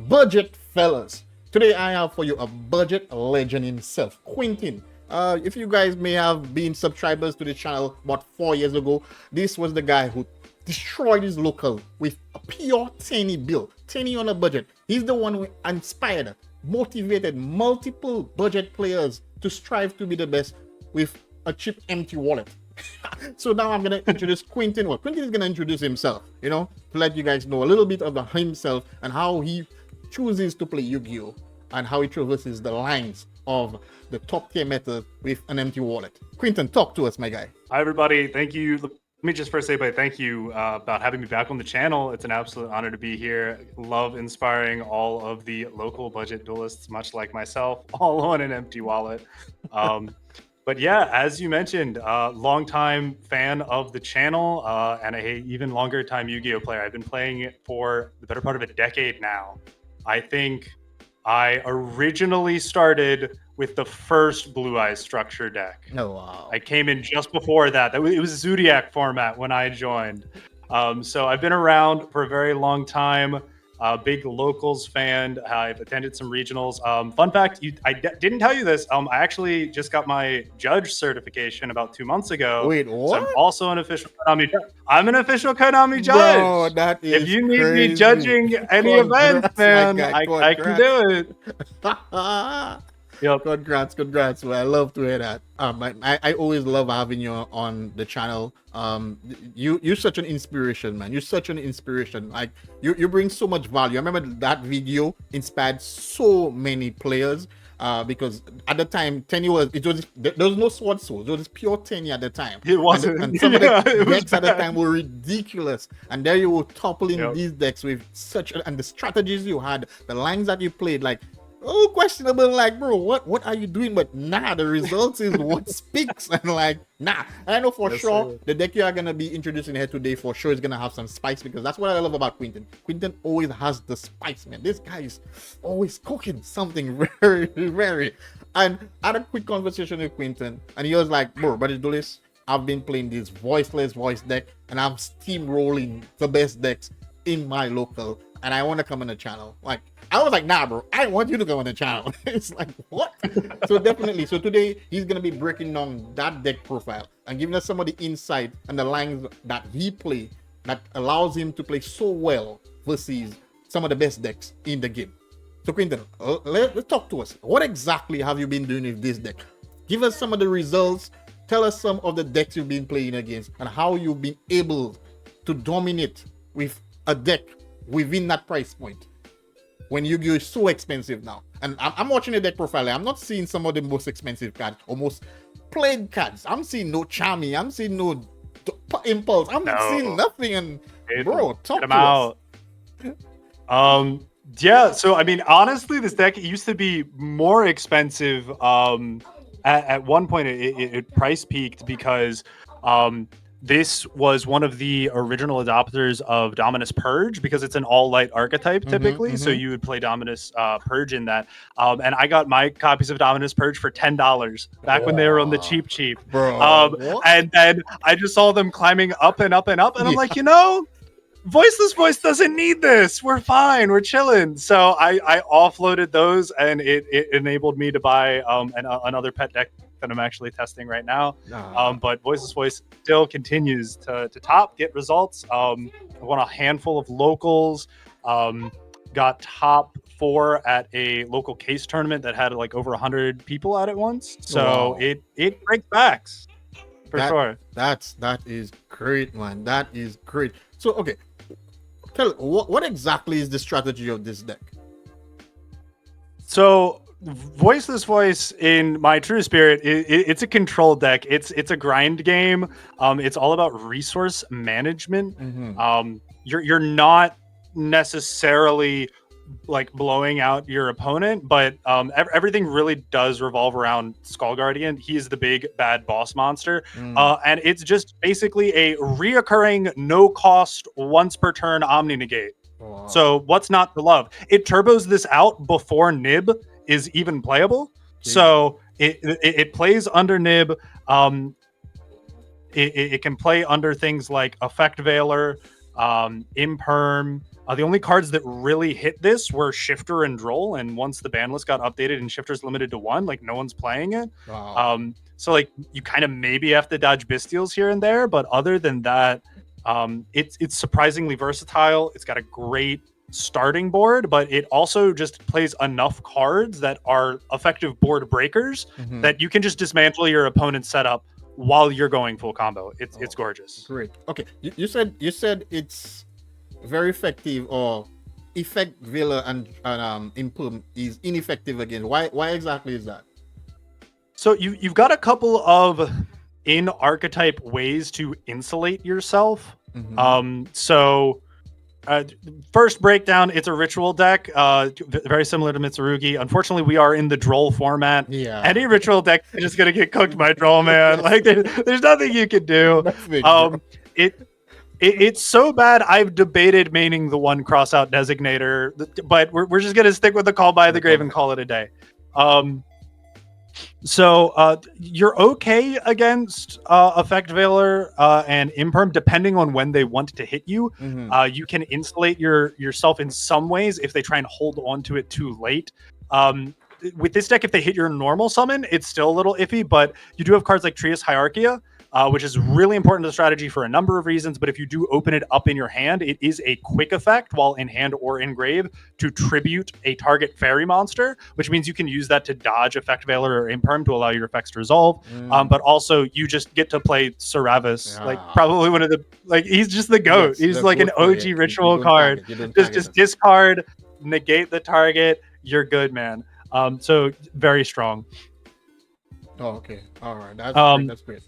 budget fellas. Today I have for you a budget legend himself, Quentin. If you guys may have been subscribers to the channel about 4 years ago, this was the guy who destroyed his local with a pure 10 bill, 10 on a budget. He's the one who inspired, motivated multiple budget players to strive to be the best with a cheap empty wallet. So now I'm gonna introduce Quentin. Well, Quentin is gonna introduce himself, to let you guys know a little bit about himself and how he chooses to play Yu-Gi-Oh! And how he traverses the lines of the top tier meta with an empty wallet. Quentin, talk to us, my guy. Hi, everybody. Thank you. Let me just first say, thank you about having me back on the channel. It's an absolute honor to be here. Love inspiring all of the local budget duelists, much like myself, all on an empty wallet. But yeah, as you mentioned, longtime fan of the channel and a even longer time Yu-Gi-Oh player. I've been playing it for the better part of a decade now. I think I originally started with the first Blue Eyes structure deck. Oh, wow. I came in just before that. It was Zodiac format when I joined. So I've been around for a very long time. Big locals fan. I've attended some regionals. Fun fact, I didn't tell you this. I actually just got my judge certification about 2 months ago. Wait, what? So I'm also an official Konami judge. I'm an official Konami judge. Bro, that is if you need crazy. me judging any event, man, I can do it. Yep. Congrats. Well, I love to hear that. I always love having you on the channel. You're such an inspiration, man. You're such an inspiration. Like you bring so much value. I remember that video inspired so many players. Because at the time, there was no sword souls. There was pure 10 at the time. It wasn't. And some of the decks at the time were ridiculous. And there you were toppling these decks with and the strategies you had, the lines that you played, like, oh, questionable, like, bro, what are you doing? But nah, the results is what speaks. And like, nah. And I know for sure the deck you are gonna be introducing here today for sure is gonna have some spice, because that's what I love about Quentin. Quentin always has the spice, man. This guy is always cooking something very. And I had a quick conversation with Quentin, and he was like, bro, Budget Duelist, I've been playing this Voiceless Voice deck, and I'm steamrolling the best decks in my local, and I want to come on the channel. Like, I was like, nah, bro, I want you to come on the channel. It's like, what? So definitely. So today he's gonna be breaking down that deck profile and giving us some of the insight and the lines that he play that allows him to play so well versus some of the best decks in the game. So Quentin, let's talk to us. What exactly have you been doing with this deck? Give us some of the results. Tell us some of the decks you've been playing against and how you've been able to dominate with a deck within that price point when Yu-Gi-Oh is so expensive now. And I'm watching the deck profile. I'm not seeing some of the most expensive cards, almost played cards. I'm seeing no Charmy. I'm seeing no Impulse. I'm not seeing nothing. And bro, talk to us. Yeah, so I mean, honestly, this deck used to be more expensive. At one point it price peaked because this was one of the original adopters of Dominus Purge, because it's an all-light archetype typically. So you would play Dominus Purge in that. And I got my copies of Dominus Purge for $10 back when they were on the cheap. Bro, and then I just saw them climbing up and up and up. And I'm like, Voiceless Voice doesn't need this. We're fine. We're chilling. So I offloaded those, and it enabled me to buy another pet deck that I'm actually testing right now. But Voiceless Voice still continues to get results. I won a handful of locals. Got top 4 at a local case tournament that had like over 100 people at it once. So it breaks backs for sure. That is great, man. That is great. So okay, what exactly is the strategy of this deck? So Voiceless Voice, in my true spirit, it's a control deck. It's a grind game. It's all about resource management. You're not necessarily like blowing out your opponent, but everything really does revolve around Skull Guardian. He is the big bad boss monster, and it's just basically a reoccurring no cost once per turn Omni Negate. So what's not to love? It turbos this out before Nib is even playable. So it plays under Nib. It can play under things like Effect Veiler, Imperm, The only cards that really hit this were Shifter and Droll, and once the ban list got updated and Shifter's limited to 1, like no one's playing it. Wow. So like you kind of maybe have to dodge Bystials here and there, but other than that, it's surprisingly versatile. It's got a great starting board, but it also just plays enough cards that are effective board breakers that you can just dismantle your opponent's setup while you're going full combo. It's gorgeous. Great. Okay, you said it's very effective, or effect Villa and Imperm is ineffective again. Why exactly is that? So you've got a couple of in archetype ways to insulate yourself. So first breakdown, it's a ritual deck, very similar to Mitsurugi. Unfortunately, we are in the Droll format. Yeah. Any ritual deck is just gonna get cooked by Droll, man. Like there's nothing you can do. It's so bad I've debated maining the one crossout designator, but we're just gonna stick with the Call by the Grave and call it a day. So you're okay against Effect Veiler and Imperm, depending on when they want to hit you. You can insulate yourself in some ways if they try and hold on to it too late. With this deck, if they hit your normal summon, it's still a little iffy, but you do have cards like Trias Hierarchia, which is really important to the strategy for a number of reasons. But if you do open it up in your hand, it is a quick effect while in hand or in grave to tribute a target fairy monster, which means you can use that to dodge Effect Veiler or Imperm to allow your effects to resolve. But also you just get to play Saravis, like probably one of the, like he's just the GOAT. Yes, he's like an OG ritual card. Just discard, negate the target. You're good, man. So very strong. Oh, okay. All right. That's great.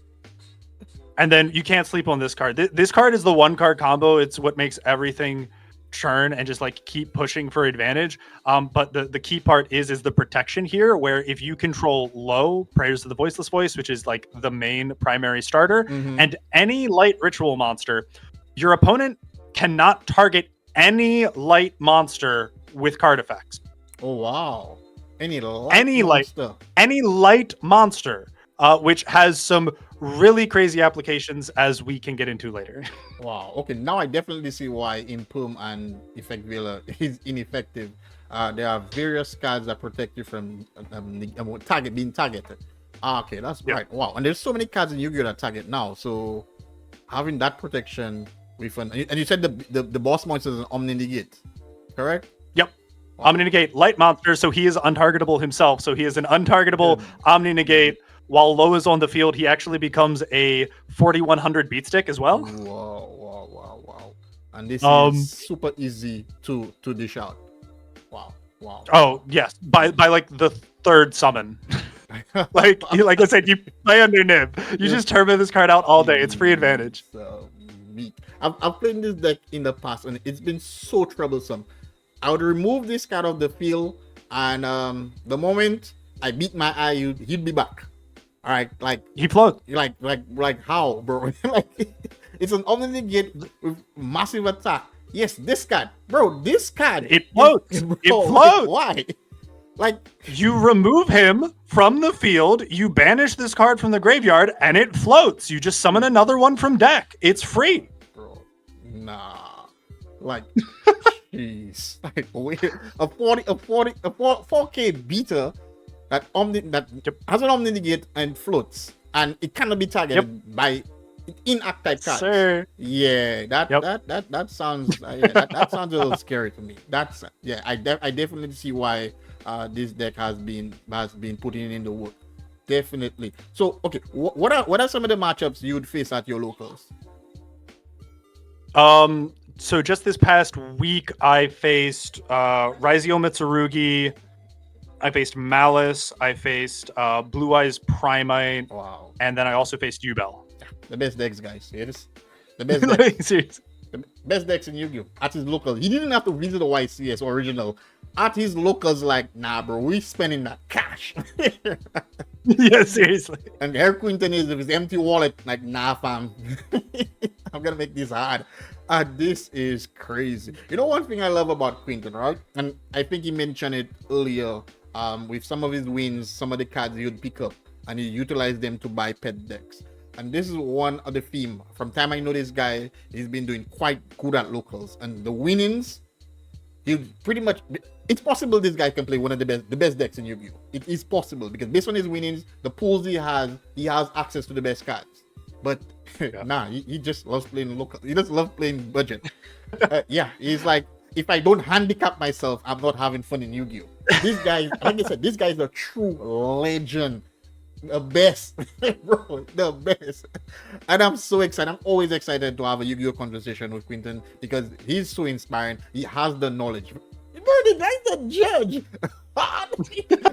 And then you can't sleep on this card. This card is the one card combo. It's what makes everything churn and just like keep pushing for advantage. But the key part is the protection here, where if you control low, Prayers to the Voiceless Voice, which is like the main primary starter, and any light ritual monster, your opponent cannot target any light monster with card effects. Oh wow. Any light monster, which has some really crazy applications as we can get into later. Wow. Okay, now I definitely see why Imperm and Effect Veiler is ineffective. There are various cards that protect you from being targeted. Okay, that's right. Wow. And there's so many cards in Yu-Gi-Oh that target now, so having that protection with and you said the boss monster is an Omni Negate, correct? Yep. Wow. Omni Negate, light monster, so he is untargetable himself. So he is an untargetable Omni Negate. While low is on the field, he actually becomes a 4100 beat stick as well. Wow. And this is super easy to dish out. Wow. Oh, yes. By like the third summon. like I said, you play under Nib. You just turbo this card out all day. It's free advantage. I've played this deck in the past, and it's been so troublesome. I would remove this card off the field, and the moment I beat my eye, he'd be back. All right, like he floats. Like how, bro? Like it's an Omni Negate with massive attack. Yes, this card, bro. This card, it floats. It floats. Why? Like you remove him from the field, you banish this card from the graveyard, and it floats. You just summon another one from deck. It's free, bro. Nah, like jeez, like wait, a 4K beater. That has an Omni Negate and floats, and it cannot be targeted by inactive cards. Sir. Yeah, that sounds that sounds a little scary to me. That's I definitely see why this deck has been putting in the work. Definitely. So okay, what are some of the matchups you would face at your locals? So just this past week, I faced Raizio Mitsurugi. I faced Malice, I faced Blue Eyes Primite, and then I also faced Yubel. The best decks, guys. It is the best decks. Seriously. The best decks in Yu-Gi-Oh! At his local. He didn't have to visit the YCS original. At his locals, like, nah, bro, we spending that cash. Yeah, seriously. And Herr Quinton is with his empty wallet, like, nah, fam. I'm gonna make this hard. This is crazy. You know one thing I love about Quinton, right? And I think he mentioned it earlier. With some of his wins, some of the cards he would pick up and he utilized them to buy pet decks. And this is one of the theme. From time I know this guy, he's been doing quite good at locals. And the winnings He'll pretty much. It's possible this guy can play one of the best decks in Yu-Gi-Oh. It is possible because based on his winnings, the pools he has access to the best cards. But nah, he just loves playing local. He just loves playing budget. Yeah, he's like, if I don't handicap myself, I'm not having fun in Yu-Gi-Oh. This guy, like I said, this guy is a true legend. The best, bro, the best. And I'm so excited. I'm always excited to have a Yu-Gi-Oh conversation with Quinton because he's so inspiring. He has the knowledge. Bro, the guy's a judge.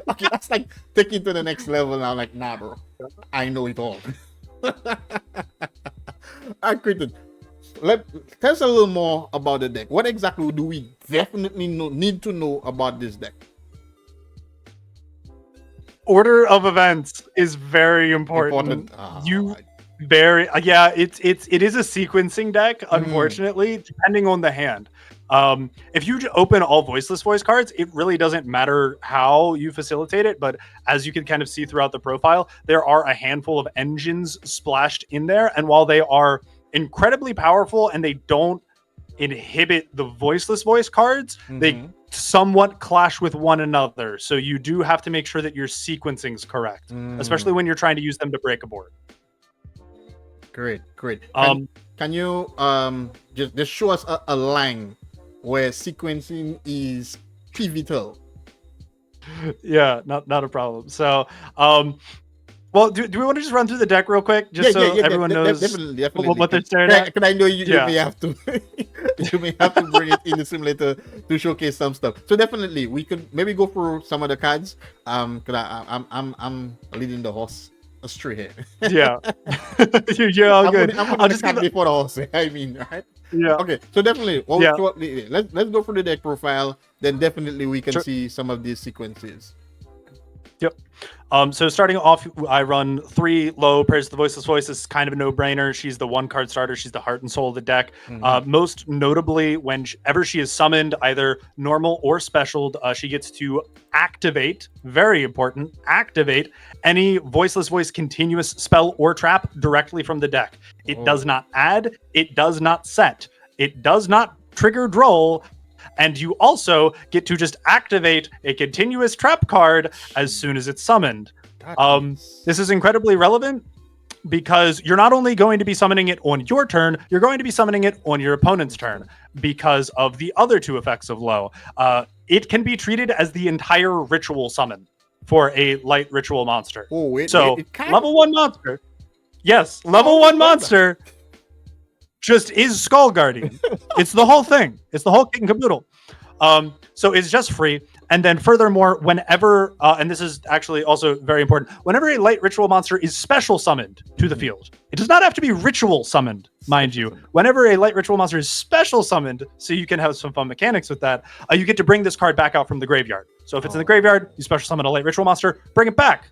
Okay, that's like taking to the next level now. Like, nah, bro, I know it all. Alright, Quinton, tell us a little more about the deck. What exactly do we definitely need to know about this deck? Order of events is very important. It is a sequencing deck, unfortunately, depending on the hand. If you open all Voiceless Voice cards, it really doesn't matter how you facilitate it, but as you can kind of see throughout the profile, there are a handful of engines splashed in there, and while they are incredibly powerful and they don't inhibit the Voiceless Voice cards, they somewhat clash with one another, so you do have to make sure that your sequencing is correct, especially when you're trying to use them to break a board. Great. Can you just show us a line where sequencing is pivotal? Yeah, not a problem. So well, do we want to just run through the deck real quick, just so everyone knows definitely. what they're staring at? Can I know you may have to you may have to bring it in the simulator to showcase some stuff. So definitely we could maybe go through some of the cards. Because I'm leading the horse astray here. Yeah. You're all good. I'll just give before the horse. I mean, right? Yeah. Okay. So definitely, let's go through the deck profile. Then definitely we can see some of these sequences. Yep. So starting off, I run 3 low prayers to the Voiceless Voice. This is kind of a no-brainer. She's the 1-card starter. She's the heart and soul of the deck. Most notably, whenever she is summoned, either normal or specialed, she gets to activate, very important, activate any Voiceless Voice continuous spell or trap directly from the deck. It does not add, it does not set, it does not trigger roll, and you also get to just activate a continuous trap card as soon as it's summoned. This is incredibly relevant because you're not only going to be summoning it on your turn, you're going to be summoning it on your opponent's turn because of the other 2 effects of low. It can be treated as the entire ritual summon for a light ritual monster. Level 1 monster. Yes, level 1 monster just is Skull Guardian. It's the whole thing. It's the whole kit and caboodle. So it's just free. And then furthermore, whenever, and this is actually also very important, whenever a light ritual monster is special summoned to the field, it does not have to be ritual summoned, mind you. Whenever a light ritual monster is special summoned, so you can have some fun mechanics with that, you get to bring this card back out from the graveyard. So if it's in the graveyard, you special summon a light ritual monster, bring it back.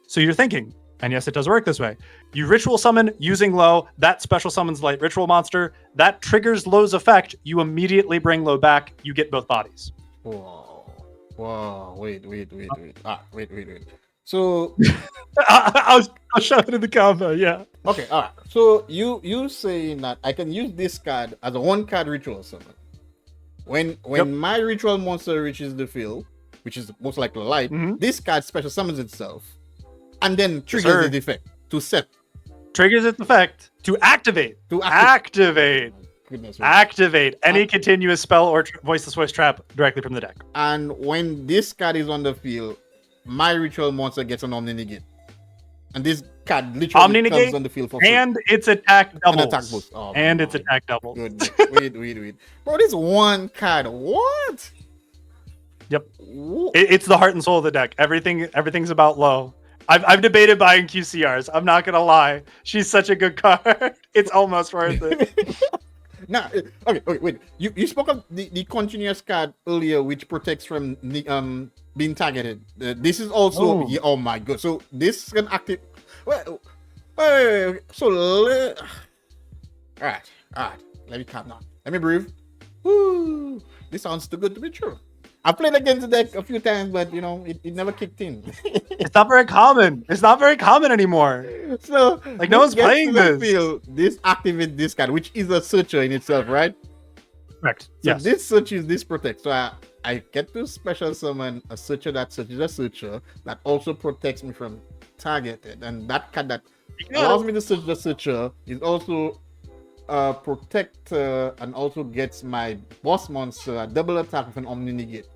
So you're thinking, and yes, it does work this way. You ritual summon using low, that special summons light ritual monster, that triggers low's effect, you immediately bring low back, you get both bodies. Whoa, wait. Wait. So I'll show it in the combo, yeah. Okay, all right. So you saying that I can use this card as a 1-card ritual summon. When my ritual monster reaches the field, which is most likely light, this card special summons itself. And then triggers its effect to set. Triggers its effect to activate. Activate any continuous spell or Voiceless Voice trap directly from the deck. And when this card is on the field, my ritual monster gets an Omni Negate. And this card literally comes on the field for free. And its attack doubles. And attack boost. Its attack doubles. Wait. Bro, this 1 card. What? Yep. It's the heart and soul of the deck. Everything's about low. I've debated buying QCRs. I'm not gonna lie. She's such a good card. It's almost worth it. Okay, wait. You spoke of the continuous card earlier, which protects from being targeted. This is also oh my god. So this can active. Wait. So all right. Let me calm down. Let me breathe. Woo. This sounds too good to be true. I played against the deck a few times, but it never kicked in. It's not very common. It's not very common anymore. So like no one's playing this. This activates this card, which is a searcher in itself, right? Correct. So Yes. this searches this protects. So I get to special summon a searcher that searches a searcher that also protects me from targeted. And that card that allows me to search the searcher is also protector and also gets my boss monster a double attack with an Omni Negate.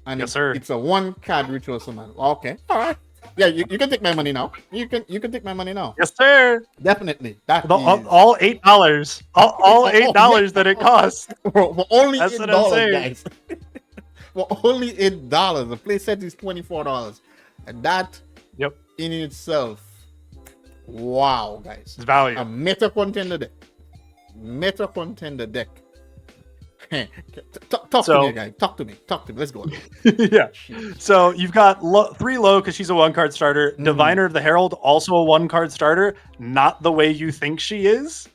And yes, sir. It's a 1-card ritual summon. Okay. Alright. Yeah, you can take my money now. You can take my money now. Yes, sir. Definitely. That all $8. All $8 that it costs. For only That's what I'm $8, saying. guys. For only $8. The playset is $24. And that in itself, wow, guys. It's value. A meta contender deck. Meta contender deck. Talk to me, guys. Talk to me. Let's go. Yeah. So you've got 3 low because she's a 1-card starter. Diviner of the Herald, also a 1-card starter. Not the way you think she is.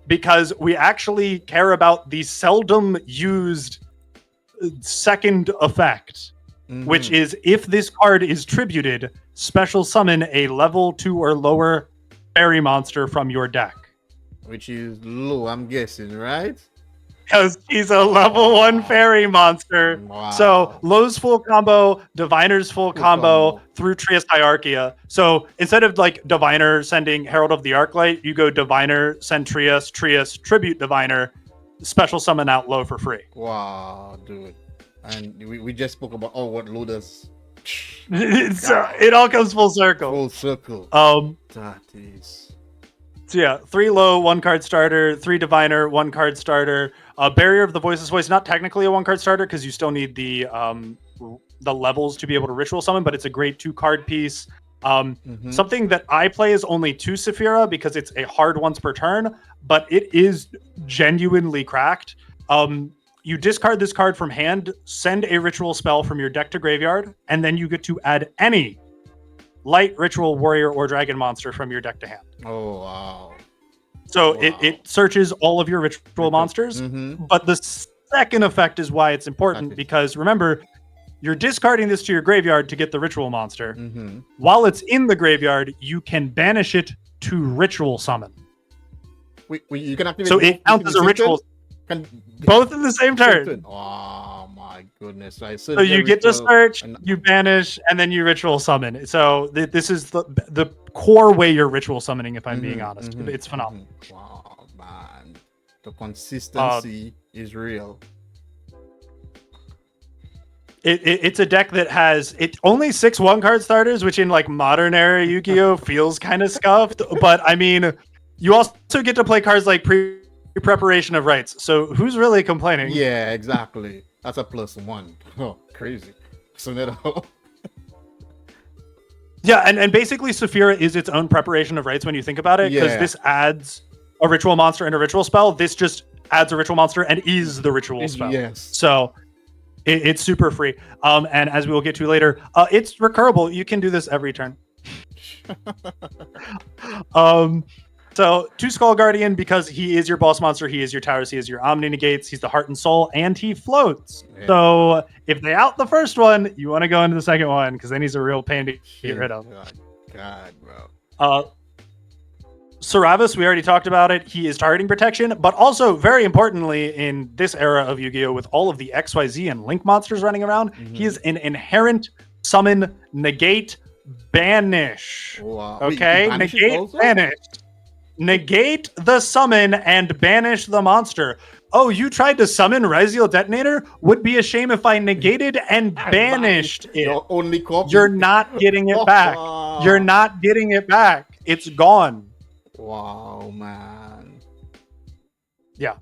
Because we actually care about the seldom used second effect, which is if this card is tributed, special summon a level 2 or lower fairy monster from your deck. Which is low, I'm guessing, right? Because he's a level 1 fairy monster. Wow. So Low's full combo, Diviner's full combo through Trias Hierarchia. So instead of like Diviner sending Herald of the Arclight, you go Diviner, send Trias, tribute Diviner, special summon out Low for free. Wow, dude. And we just spoke about what Low does. It all comes full circle. Full circle. That is. So yeah, 3 low, 1-card starter, 3 diviner, 1-card starter. Barrier of the Voiceless Voice, not technically a 1-card starter because you still need the levels to be able to ritual summon, but it's a great 2-card piece. Something that I play is only 2 Saphira because it's a hard once per turn, but it is genuinely cracked. You discard this card from hand, send a ritual spell from your deck to graveyard, and then you get to add any light, ritual, warrior, or dragon monster from your deck to hand. Oh, wow. So it searches all of your ritual monsters, but the second effect is why it's important, because remember, you're discarding this to your graveyard to get the ritual monster. While it's in the graveyard, you can banish it to ritual summon. You can activate so it counts as a ritual. Both in the same turn. Oh my goodness! So you get to search, you banish, and then you ritual summon. So this is the core way you're ritual summoning. If I'm being honest, it's phenomenal. Wow, man! The consistency is real. It's a deck that has only 6 1-card starters, which in like modern era Yu-Gi-Oh feels kind of scuffed. But I mean, you also get to play cards like Preparation of Rites. So who's really complaining? Yeah, exactly. That's a +1. Oh, crazy. So yeah, and basically Saphira is its own Preparation of Rites when you think about it, because this adds a ritual monster and a ritual spell. This just adds a ritual monster and is the ritual spell. Yes. So it's super free. And as we will get to later, it's recurable. You can do this every turn. So 2 Skull Guardian, because he is your boss monster, he is your towers, he is your Omni Negates, he's the heart and soul, and he floats. Yeah. So if they out the first one, you want to go into the second one, because then he's a real pain to get rid of. God, bro. Saravis, we already talked about it. He is targeting protection, but also, very importantly, in this era of Yu-Gi-Oh! With all of the XYZ and Link monsters running around, he is an inherent summon, negate, banish. Wow. Okay? Wait, negate, banish. Negate the summon and banish the monster. Oh, you tried to summon Reziel Detonator? Would be a shame if I negated and banished it. Your only copy. You're not getting it back. You're not getting it back. It's gone. Wow, man. Yeah.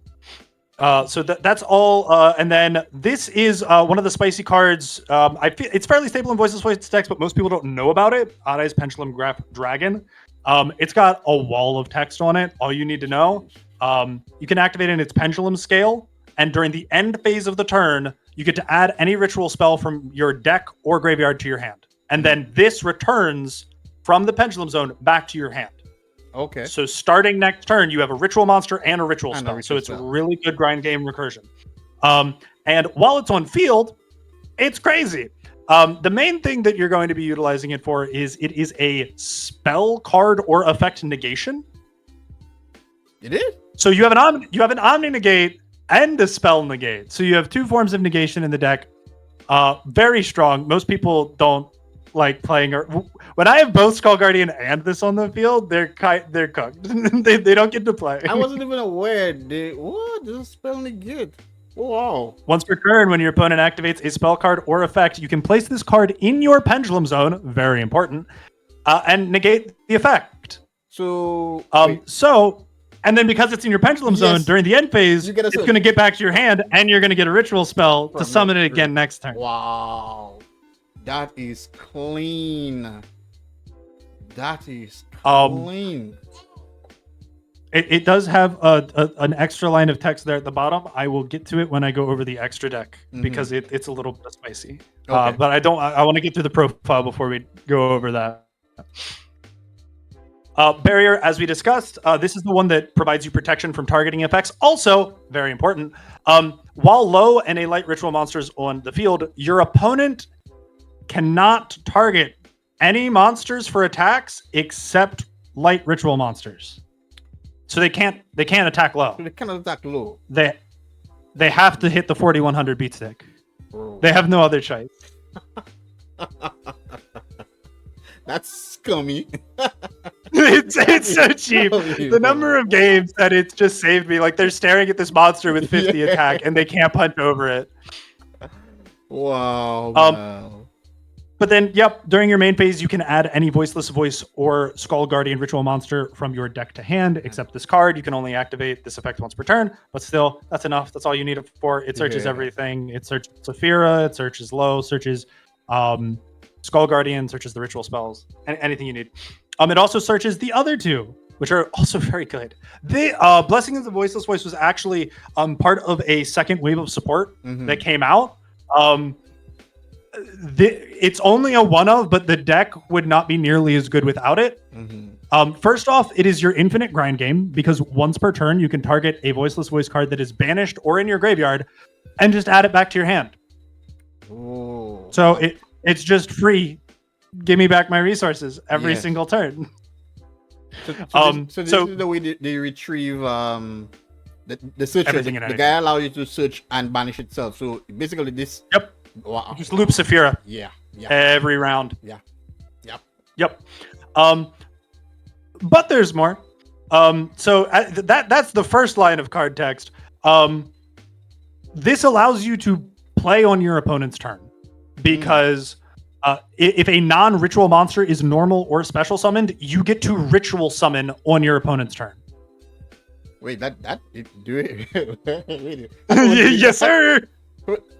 So that's all. And then this is one of the spicy cards. I feel it's fairly stable in Voiceless Voice decks, but most people don't know about it. Adai's Pendulum Graph Dragon. It's got a wall of text on it. All you need to know. You can activate it in its pendulum scale, and during the end phase of the turn, you get to add any ritual spell from your deck or graveyard to your hand. And then this returns from the pendulum zone back to your hand. Okay. So starting next turn, you have a ritual monster and a ritual spell. So it's really good grind game recursion. And while it's on field, it's crazy. The main thing that you're going to be utilizing it for is it is a spell card or effect negation. It is? So you have an Omni Negate and a spell negate. So you have two forms of negation in the deck. Very strong. Most people don't like playing. When I have both Skull Guardian and this on the field, they're cooked. they don't get to play. I wasn't even aware. What? This is spell negate. Wow. Once per turn, when your opponent activates a spell card or effect, you can place this card in your pendulum zone. Very important. And negate the effect. So. And then because it's in your pendulum zone during the end phase, it's going to get back to your hand, and you're going to get a ritual spell to summon it again next turn. Wow. That is clean. That is clean. It does have an extra line of text there at the bottom. I will get to it when I go over the extra deck because it's a little bit spicy. Okay. But I want to get through the profile before we go over that. Barrier, as we discussed, this is the one that provides you protection from targeting effects. Also, very important, while low and a light ritual monsters on the field, your opponent cannot target any monsters for attacks except light ritual monsters. So they can't attack low. They cannot attack low. They have to hit the 4100 beat stick. Bro. They have no other choice. That's scummy. it's so cheap. The number of games that it's just saved me. Like they're staring at this monster with 50 attack and they can't punch over it. Wow. Wow. But then, during your main phase, you can add any Voiceless Voice or Skull Guardian ritual monster from your deck to hand, except this card. You can only activate this effect once per turn, but still, that's enough. That's all you need it for. It searches everything. It searches Saphira, it searches low, searches Skull Guardian, searches the ritual spells, anything you need. It also searches the other two, which are also very good. The Blessing of the Voiceless Voice was actually part of a second wave of support that came out. It's only a one of, but the deck would not be nearly as good without it. First off, it is your infinite grind game because once per turn, you can target a Voiceless Voice card that is banished or in your graveyard and just add it back to your hand. Ooh. So it's just free. Give me back my resources every single turn. So this is the way they retrieve the searcher. The guy allows you to search and banish itself. So basically this... Wow. Just loop Saphira. Yeah. Every round. Yeah. Yep. But there's more. So that's the first line of card text. This allows you to play on your opponent's turn because if a non-ritual monster is normal or special summoned, you get to ritual summon on your opponent's turn. Wait, do it. Yes, sir.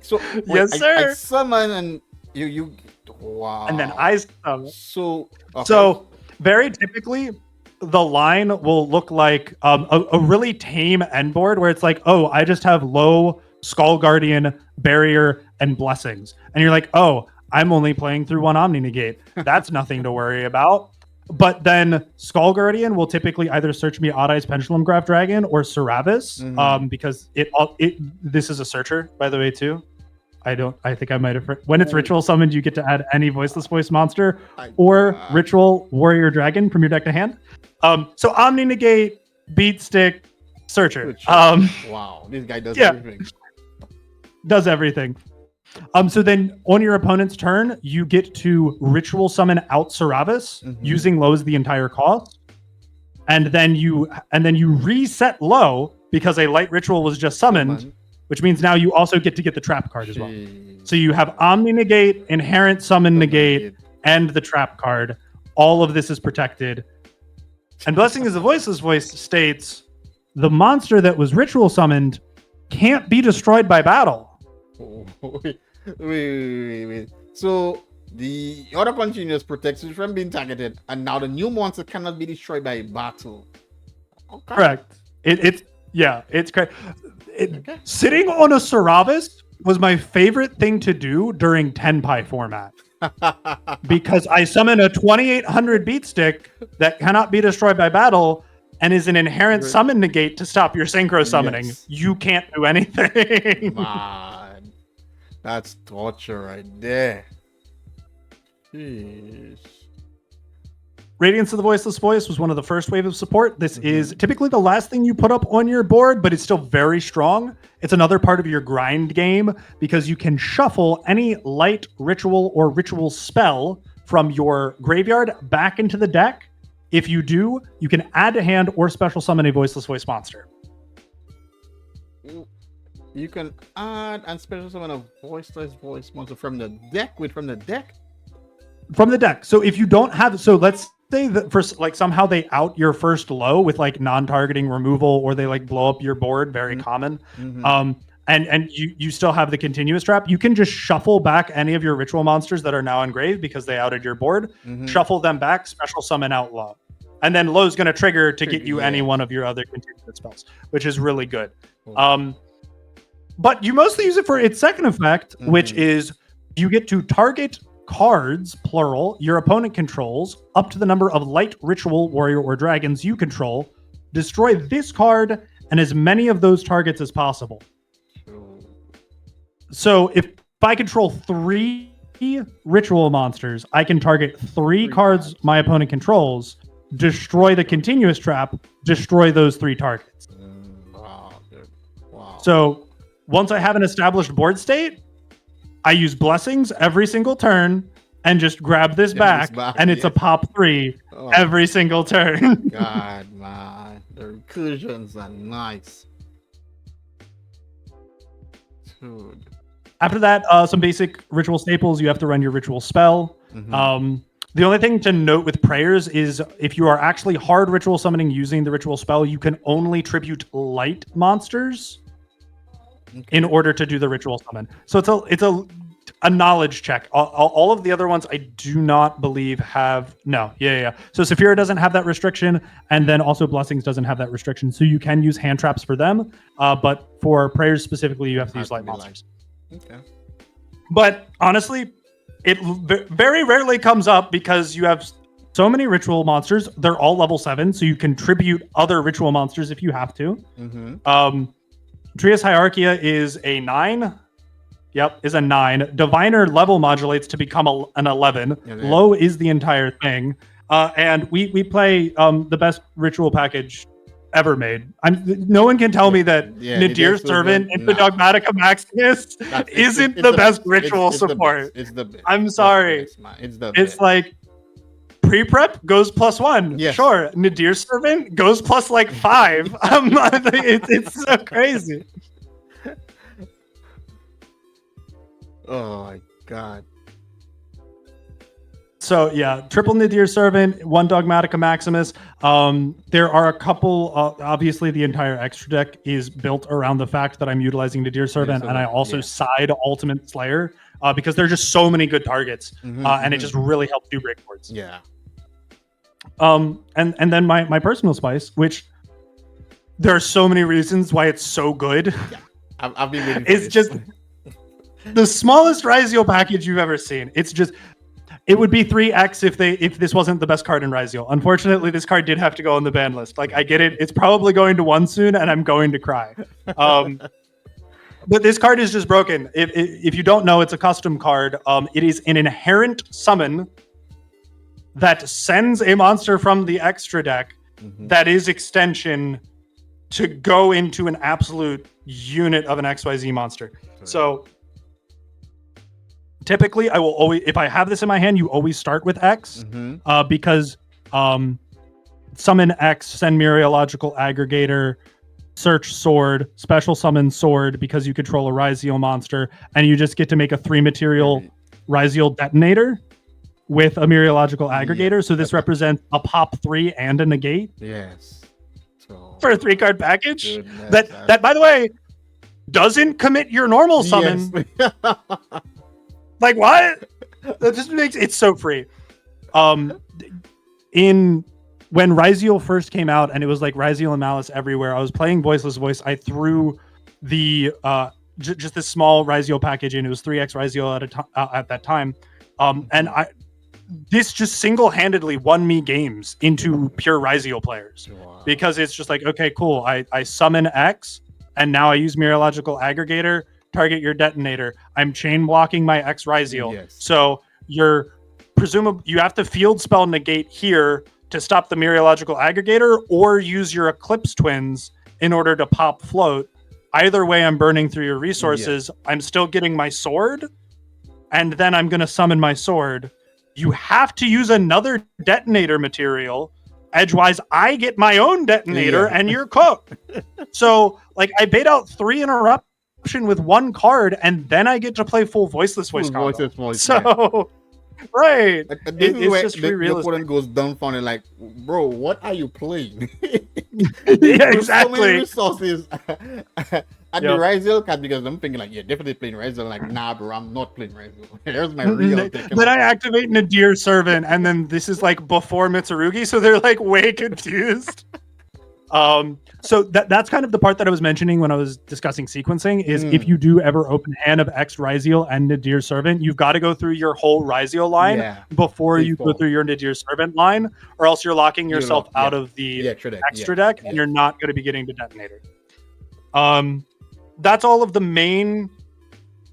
So yes, sir. I summon and you wow. And then I summon. So very typically the line will look like a really tame end board where it's like, oh, I just have low Skull Guardian, Barrier, and Blessings. And you're like, oh, I'm only playing through one Omni Negate. That's nothing to worry about. But then Skull Guardian will typically either search me Odd Eyes Pendulum Graph Dragon or Seravis, because this is a searcher, by the way, too. I think I might have... When it's ritual summoned, you get to add any Voiceless Voice monster or ritual Warrior Dragon from your deck to hand. So Omni Negate, Beat Stick, Searcher. Wow, this guy does everything. Does everything. So then on your opponent's turn, you get to ritual summon out Seravis using lows the entire cost. And then you reset low because a light ritual was just summoned, which means now you also get to get the trap card as well. So you have Omni Negate, Inherent Summon Negate, and the trap card. All of this is protected. And Blessing is the Voiceless Voice states, the monster that was ritual summoned can't be destroyed by battle. Wait. So the other continuous protects you from being targeted, and now the new monster cannot be destroyed by battle. Okay. Correct. It's correct. Sitting on a Seravis was my favorite thing to do during 10-pie format. Because I summon a 2800 beat stick that cannot be destroyed by battle and is an inherent summon negate to stop your synchro summoning. Yes. You can't do anything. Man, that's torture right there. Jeez. Radiance of the Voiceless Voice was one of the first wave of support. This is typically the last thing you put up on your board, but it's still very strong. It's another part of your grind game because you can shuffle any light ritual or ritual spell from your graveyard back into the deck. If you do, you can add to hand or special summon a Voiceless Voice monster. You can add and special summon a Voiceless Voice monster from the deck from the deck? From the deck. So if you don't have, so let's say that for like somehow they out your first low with like non-targeting removal, or they like blow up your board, very common. And you still have the continuous trap. You can just shuffle back any of your ritual monsters that are now engraved because they outed your board. Shuffle them back, special summon out low. And then low's going to trigger to get you any one of your other continuous spells, which is really good. But you mostly use it for its second effect, which is you get to target cards, plural, your opponent controls up to the number of light ritual warrior or dragons you control. Destroy this card and as many of those targets as possible. So if I control 3 ritual monsters, I can target 3 cards my opponent controls, destroy the continuous trap, destroy those 3 targets. Wow. So once I have an established board state, I use blessings every single turn and just grab this back, and it's a pop 3 every single turn. God, man. The recursions are nice. Dude. After that, some basic ritual staples. You have to run your ritual spell. The only thing to note with prayers is if you are actually hard ritual summoning using the ritual spell, you can only tribute light monsters in order to do the ritual summon. So it's a knowledge check. All of the other ones I do not believe have. No. So Saphira doesn't have that restriction, and then also Blessings doesn't have that restriction. So you can use hand traps for them, but for prayers specifically, you have to use light monsters. Okay. But honestly, it very rarely comes up because you have so many ritual monsters. They're all level 7, so you can tribute other ritual monsters if you have to. Trias Hierarchia is a 9. Yep, is a 9. Diviner level modulates to become an 11. Low is the entire thing. And we play the best ritual package ever made. No one can tell me that Nadir's Servant and the Dogmatica Maximus isn't the best ritual support. It's the best. I'm sorry. It's like pre-prep goes +1. Yes. Sure. Nadir's Servant goes plus like 5. It's so crazy. Oh my god. So yeah, triple Nadir Servant, 1 Dogmatica Maximus. There are a couple, obviously the entire extra deck is built around the fact that I'm utilizing Nadir Servant, and I also side Ultimate Slayer because there are just so many good targets, and it just really helps do break boards. Yeah. And then my personal spice, which there are so many reasons why it's so good. Yeah. I've been waiting for it's just the smallest Ryziel package you've ever seen. It's just, it would be 3x if this wasn't the best card in Ryziel. Unfortunately, this card did have to go on the ban list. Like, I get it. It's probably going to 1 soon, and I'm going to cry. But this card is just broken. If you don't know, it's a custom card. It is an inherent summon that sends a monster from the extra deck that is extension to go into an absolute unit of an XYZ monster. So typically, I will always, if I have this in my hand, you always start with X because summon X, send Mereological Aggregator, search Sword, special summon Sword because you control a Ryziel monster, and you just get to make a 3-material Ryziel Detonator with a Mereological Aggregator. So this represents a pop 3 and a negate. Yes. So, for a 3-card package. That, by the way, doesn't commit your normal summon. Yes. Like, what? That just makes it's so free. When Ryziel first came out and it was like Ryziel and Malice everywhere, I was playing Voiceless Voice. I threw the just this small Ryziel package in. It was 3x Ryziel at that time. And this just single-handedly won me games into pure Ryziel players. Wow. Because it's just like, okay, cool. I summon X, and now I use Mereological Aggregator, target your detonator. I'm chain blocking my X Ryziel. Yes. So your presumably you have to field spell negate here to stop the Meteorological Aggregator, or use your Eclipse Twins in order to pop float. Either way, I'm burning through your resources. Yeah. I'm still getting my sword, and then I'm going to summon my sword. You have to use another detonator material. Edgewise, I get my own detonator, and you're cooked. So, like, I bait out 3 interruption with 1 card, and then I get to play full Voiceless Voice combo. Voiceless Voice, so, right. It's just free real estate. The opponent goes dumbfounded, like, bro, what are you playing? Yeah, exactly. So many resources at the Ryzel card, because I'm thinking, like, yeah, definitely playing Ryzel. Like, nah, bro, I'm not playing Ryzel. There's my real pick. Then I activate Nadir Servant, and then this is like before Mitsurugi, so they're like way confused. So that's kind of the part that I was mentioning when I was discussing sequencing is if you do ever open hand of X Ryzeal and Nadir Servant, you've got to go through your whole Ryzeal line before you go through your Nadir Servant line, or else you're locking yourself out of the extra deck, and you're not going to be getting the detonator. That's all of the main.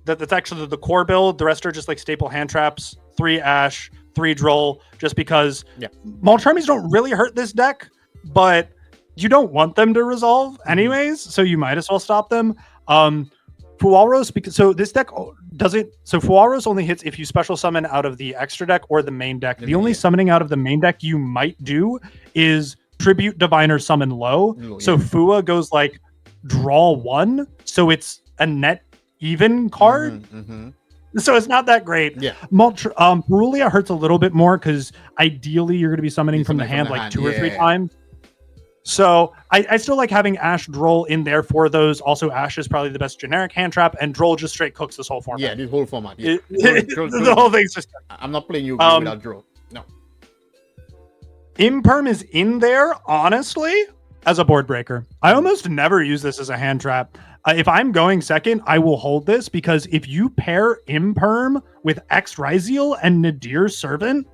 That's actually the core build. The rest are just like staple hand traps, 3 Ash, 3 Droll, just because Maul Charmies don't really hurt this deck, but you don't want them to resolve anyways, so you might as well stop them. Fualros, because so this deck doesn't. So Fualros only hits if you special summon out of the extra deck or the main deck. The only summoning out of the main deck you might do is Tribute Diviner Summon low. So Fua goes like draw 1, so it's a net even card. So it's not that great. Perulia hurts a little bit more because ideally you're going to be summoning from the hand like 2 or 3 times. So I still like having Ash Droll in there for those. Also, Ash is probably the best generic hand trap, and Droll just straight cooks this whole format. Yeah, this whole format. Yeah. The whole thing's just... I'm not playing Yu-Gi-Oh without Droll. No. Imperm is in there, honestly, as a board breaker. I almost never use this as a hand trap. If I'm going second, I will hold this, because if you pair Imperm with X Ryzeal and Nadir Servant,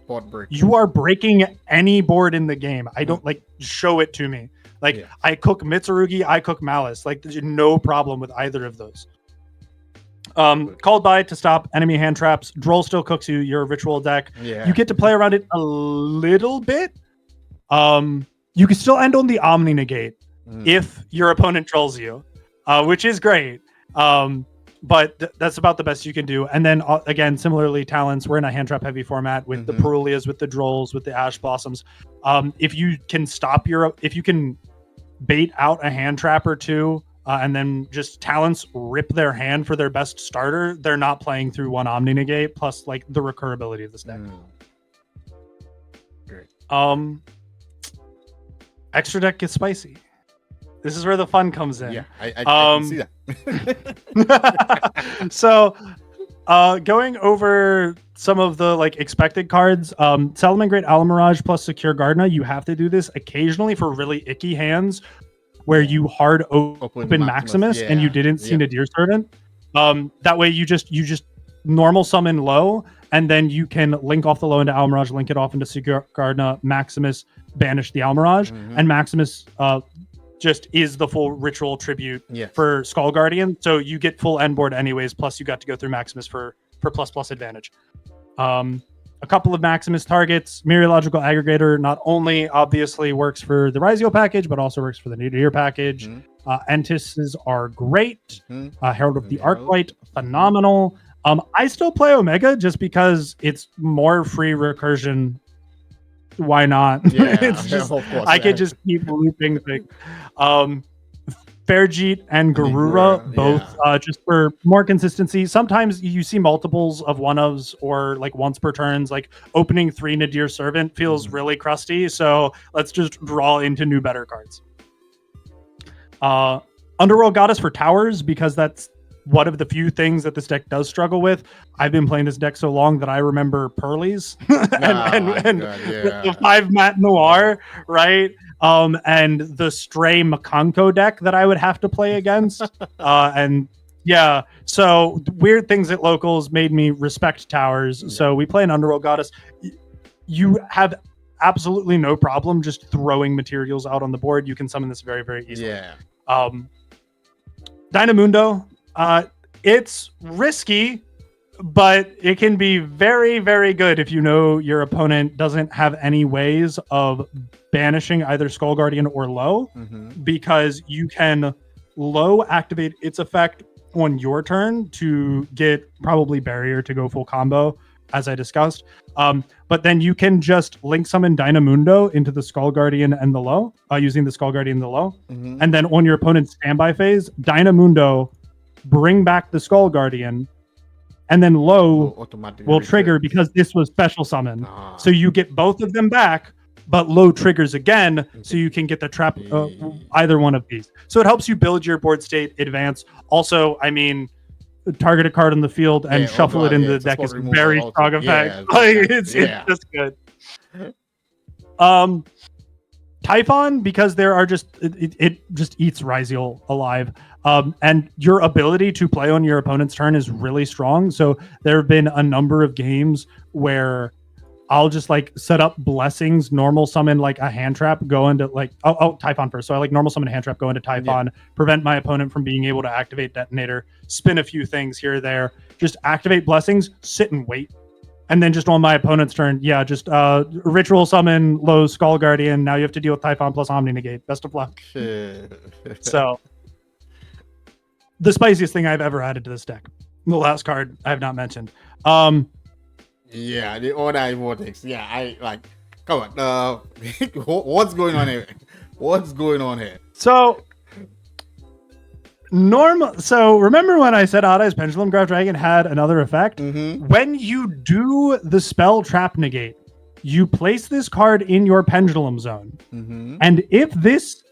you are breaking any board in the game. I don't like show it to me. Like I cook Mitsurugi, I cook Malice. Like there's no problem with either of those. Called by to stop enemy hand traps. Droll still cooks you. Your ritual deck. You get to play around it a little bit. You can still end on the Omni Negate if your opponent trolls you. Which is great, but that's about the best you can do. And then again, similarly, talents. We're in a hand trap heavy format with the Perulias, with the Drolls, with the Ash Blossoms. If you can bait out a hand trap or 2, and then just talents rip their hand for their best starter, they're not playing through 1 Omni Negate plus like the recurability of this deck. Great. Extra deck gets spicy. This is where the fun comes in. Yeah, I can see that. So, going over some of the like expected cards, Salamangreat Alamirage plus Secure Gardna. You have to do this occasionally for really icky hands where you hard open Maximus and you didn't see Nadir Servant. That way you just normal summon low, and then you can link off the low into Alamirage, link it off into Secure Gardna, Maximus, banish the Alamirage, and Maximus just is the full ritual tribute for Skull Guardian. So you get full end board anyways, plus you got to go through Maximus for plus advantage. A couple of Maximus targets. Meteorological Aggregator not only obviously works for the Ryzeal package, but also works for the Nadir package. Entices are great. Herald of the Arclight, phenomenal. I still play Omega just because it's more free recursion. Why not? It's just, I could just keep looping things. Fairjeet and Garura, both just for more consistency. Sometimes you see multiples of one-ofs or like once per turns, like opening 3 Nadir Servant feels really crusty. So let's just draw into new better cards. Underworld Goddess for towers, because that's one of the few things that this deck does struggle with. I've been playing this deck so long that I remember Pearlies and the 5 Mat Noir, right? And the Stray Makanko deck that I would have to play against. So weird things at locals made me respect towers. So we play an Underworld Goddess. You have absolutely no problem just throwing materials out on the board. You can summon this very, very easily. Dynamundo. It's risky, but it can be very, very good if you know your opponent doesn't have any ways of banishing either Skull Guardian or Low, because you can Low activate its effect on your turn to get probably Barrier to go full combo, as I discussed. But then you can just link summon Dynamundo into the Skull Guardian and the Low, using the Skull Guardian and the Low. And then on your opponent's standby phase, Dynamundo, bring back the Skull Guardian, and then Low will trigger because this was special summon. So you get both of them back, but Low triggers again, so you can get the trap, either one of these. So it helps you build your board state, advance. Also, I mean, target a card on the field and shuffle it into the deck is very strong effect. It's just good. Typhon, because there are just it just eats Ryziel alive. And your ability to play on your opponent's turn is really strong. So there have been a number of games where I'll just like set up blessings, normal summon like a hand trap, go into like Typhon first. So I like normal summon a hand trap, go into Typhon, prevent my opponent from being able to activate Detonator, spin a few things here or there, just activate blessings, sit and wait. And then just on my opponent's turn, just ritual summon Low Skull Guardian. Now you have to deal with Typhon plus Omni Negate. Best of luck. So the spiciest thing I've ever added to this deck. The last card I have not mentioned. The Order Vortex. Yeah, I like. Come on. What's going on here? What's going on here? So remember when I said Odd-Eyes Pendulum Graph Dragon had another effect? When you do the spell Trap Negate, you place this card in your Pendulum Zone. And if this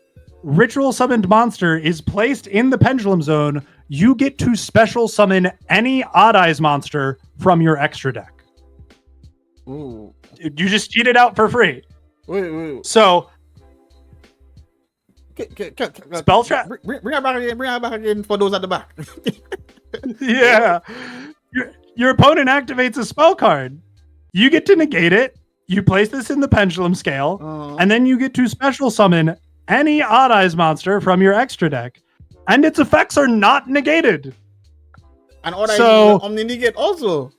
ritual summoned monster is placed in the Pendulum Zone, you get to special summon any Odd-Eyes monster from your extra deck. Ooh. You just cheat it out for free. Wait. So spell trap. Bring her back again for those at the back. Yeah. Your opponent activates a spell card. You get to negate it. You place this in the pendulum scale, and then you get to special summon any Odd-Eyes monster from your extra deck. And its effects are not negated. And Odd-Eyes Omni Negate also.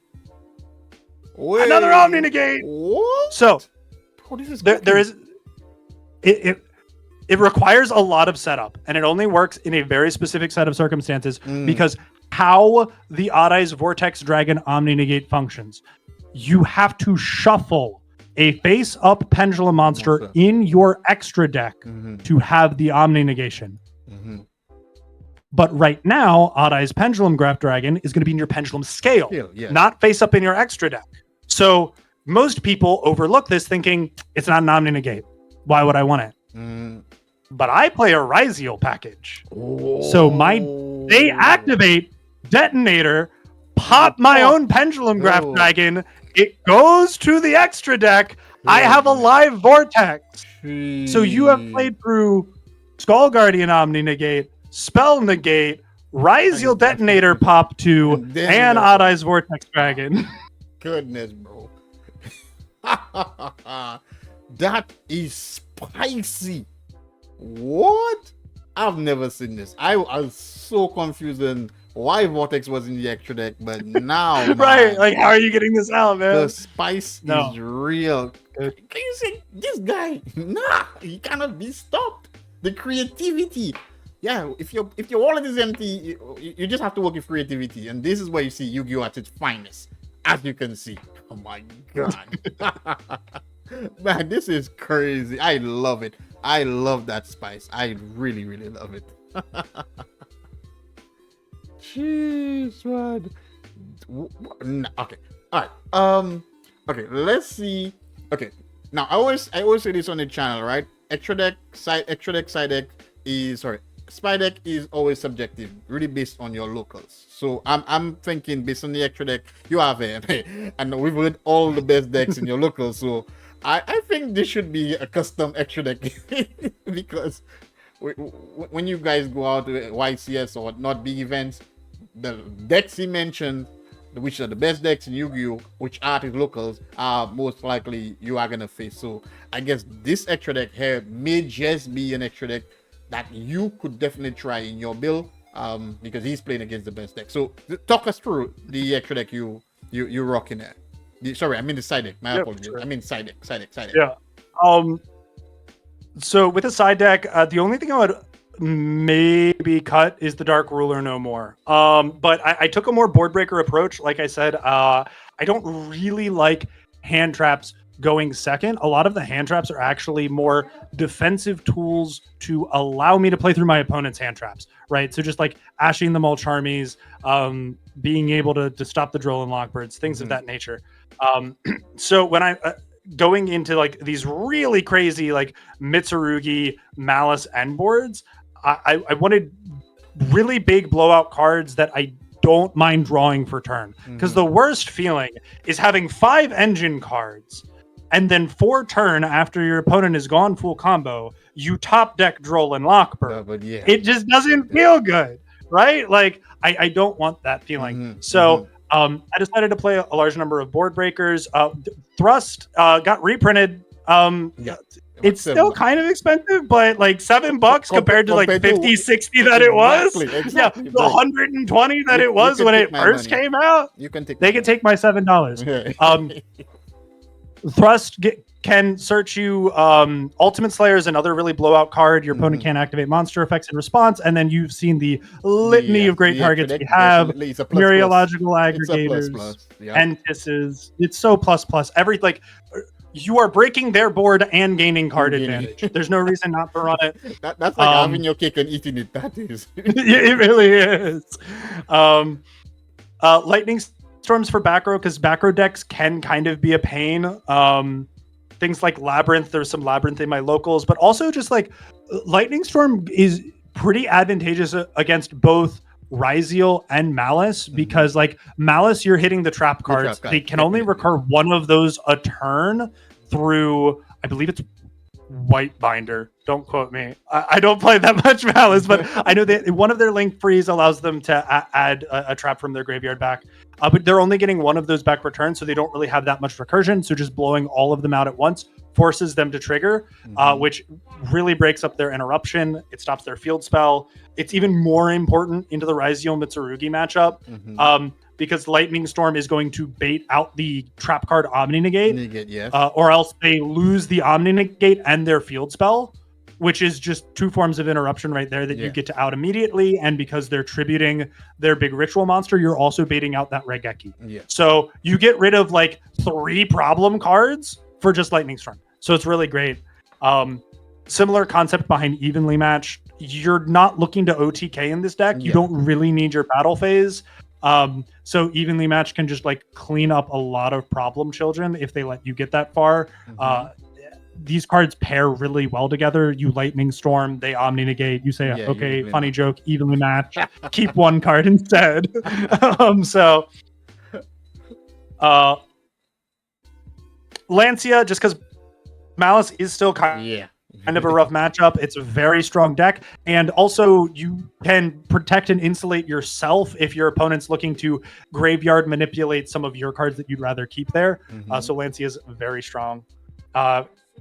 Wait. Another Omni Negate. What? So this is there is it requires a lot of setup, and it only works in a very specific set of circumstances because how the Odd-Eyes Vortex Dragon Omni Negate functions. You have to shuffle a face-up Pendulum monster in your extra deck to have the Omni Negation. But right now, Odd-Eyes Pendulum Graph Dragon is going to be in your Pendulum scale, not face-up in your extra deck. So most people overlook this thinking, it's not an Omni Negate. Why would I want it? But I play a Ryziel package. So they activate Detonator, pop my own Pendulum Graph Dragon. It goes to the extra deck. I have a live Vortex. So you have played through Skull Guardian Omni Negate, Spell Negate, Ryziel Detonator pop 2, and Odd-Eyes Vortex Dragon. Goodness, bro. That is spicy. What? I've never seen this. I was so confused on why Vortex was in the extra deck, but now right, like how are you getting this out, man? The spice is real. Can you say this guy? Nah, he cannot be stopped. The creativity. Yeah, if your wallet is empty, you just have to work with creativity, and this is where you see Yu-Gi-Oh at its finest, as you can see. Oh my god. Man, this is crazy. I love it. I love that spice. I really, really love it. Jeez, man. Okay. All right. Okay. Let's see. Okay. Now, I always say this on the channel, right? Extra deck, side deck is spy deck is always subjective, really based on your locals. So I'm thinking based on the extra deck you have and we've read all the best decks in your locals. So I think this should be a custom extra deck because when you guys go out to YCS or not big events, the decks he mentioned, which are the best decks in Yu-Gi-Oh, which are his locals, are most likely you are gonna face. So I guess this extra deck here may just be an extra deck that you could definitely try in your build. because he's playing against the best deck. So talk us through the extra deck you rocking there. Sorry, I mean the side deck. My apologies. Sure. I mean side deck. Yeah. So with the side deck, the only thing I would maybe cut is the Dark Ruler no more. But I took a more board breaker approach. Like I said, I don't really like hand traps going second. A lot of the hand traps are actually more defensive tools to allow me to play through my opponent's hand traps, right? So just like ashing the Mulch Armies, being able to stop the Droll and Lockbirds, things of that nature. So when I going into like these really crazy like Mitsurugi, Malice end boards, I wanted really big blowout cards that I don't mind drawing for turn. Because the worst feeling is having 5 engine cards and then 4 turn after your opponent is gone full combo, you top deck Droll and Lockbird. It just doesn't feel good, right? Like I don't want that feeling. So I decided to play a large number of board breakers. Thrust got reprinted. It's still kind of expensive, but like $7 compared to like 50, 60 that it was. Exactly. Yeah, the 120 that it was when it first came out. They can take my $7. Thrust can search you. Ultimate Slayer is another really blowout card. Your opponent can't activate monster effects in response, and then you've seen the litany of great targets we have. Myriological aggregators, Entisses. It's so plus. Every like. You are breaking their board and gaining card advantage. There's no reason not to run it. That's like having your cake and eating it. That is. It really is. Lightning Storms for back row, because back row decks can kind of be a pain. Things like Labyrinth, there's some Labyrinth in my locals, but also just like Lightning Storm is pretty advantageous against both Ryzeal and Malice, because like Malice, you're hitting the trap cards. They can only recur one of those a turn through, I believe it's White Binder. Don't quote me. I don't play that much Malice, but I know that one of their link freeze allows them to add a trap from their graveyard back. But they're only getting one of those back returns, so they don't really have that much recursion. So just blowing all of them out at once forces them to trigger, which really breaks up their interruption. It stops their field spell. It's even more important into the Ryzeal Mitsurugi matchup, because Lightning Storm is going to bait out the trap card Omni Negate, or else they lose the Omni Negate and their field spell, which is just 2 forms of interruption right there that you get to out immediately. And because they're tributing their big ritual monster, you're also baiting out that Regeki. So you get rid of like 3 problem cards for just Lightning Storm. So it's really great. Similar concept behind Evenly Matched. You're not looking to OTK in this deck. You don't really need your battle phase. So Evenly Matched can just like clean up a lot of problem children if they let you get that far. These cards pair really well together. You Lightning Storm, they Omni Negate. You say, okay, funny joke, Evenly Matched. Keep 1 card instead. Lancia, just because Malice is still kind of a rough matchup. It's a very strong deck. And also you can protect and insulate yourself if your opponent's looking to graveyard manipulate some of your cards that you'd rather keep there. So Lancia is very strong.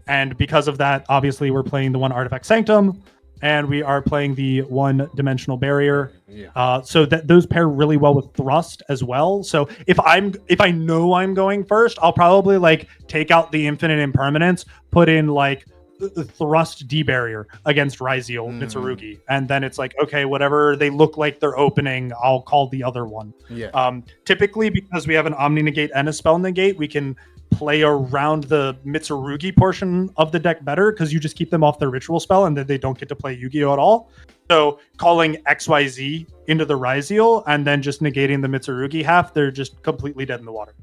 And because of that, obviously we're playing the 1 Artifact Sanctum, and we are playing the 1-dimensional barrier. So that those pair really well with Thrust as well. So if I know I'm going first, I'll probably like take out the Infinite Impermanence, put in like Thrust D-Barrier against Ryzeal Mitsurugi, and then it's like, okay, whatever they look like they're opening, I'll call the other one. Typically, because we have an Omni Negate and a Spell Negate, we can play around the Mitsurugi portion of the deck better, because you just keep them off their ritual spell and then they don't get to play Yu-Gi-Oh at all. So calling XYZ into the Ryzeal and then just negating the Mitsurugi half, they're just completely dead in the water.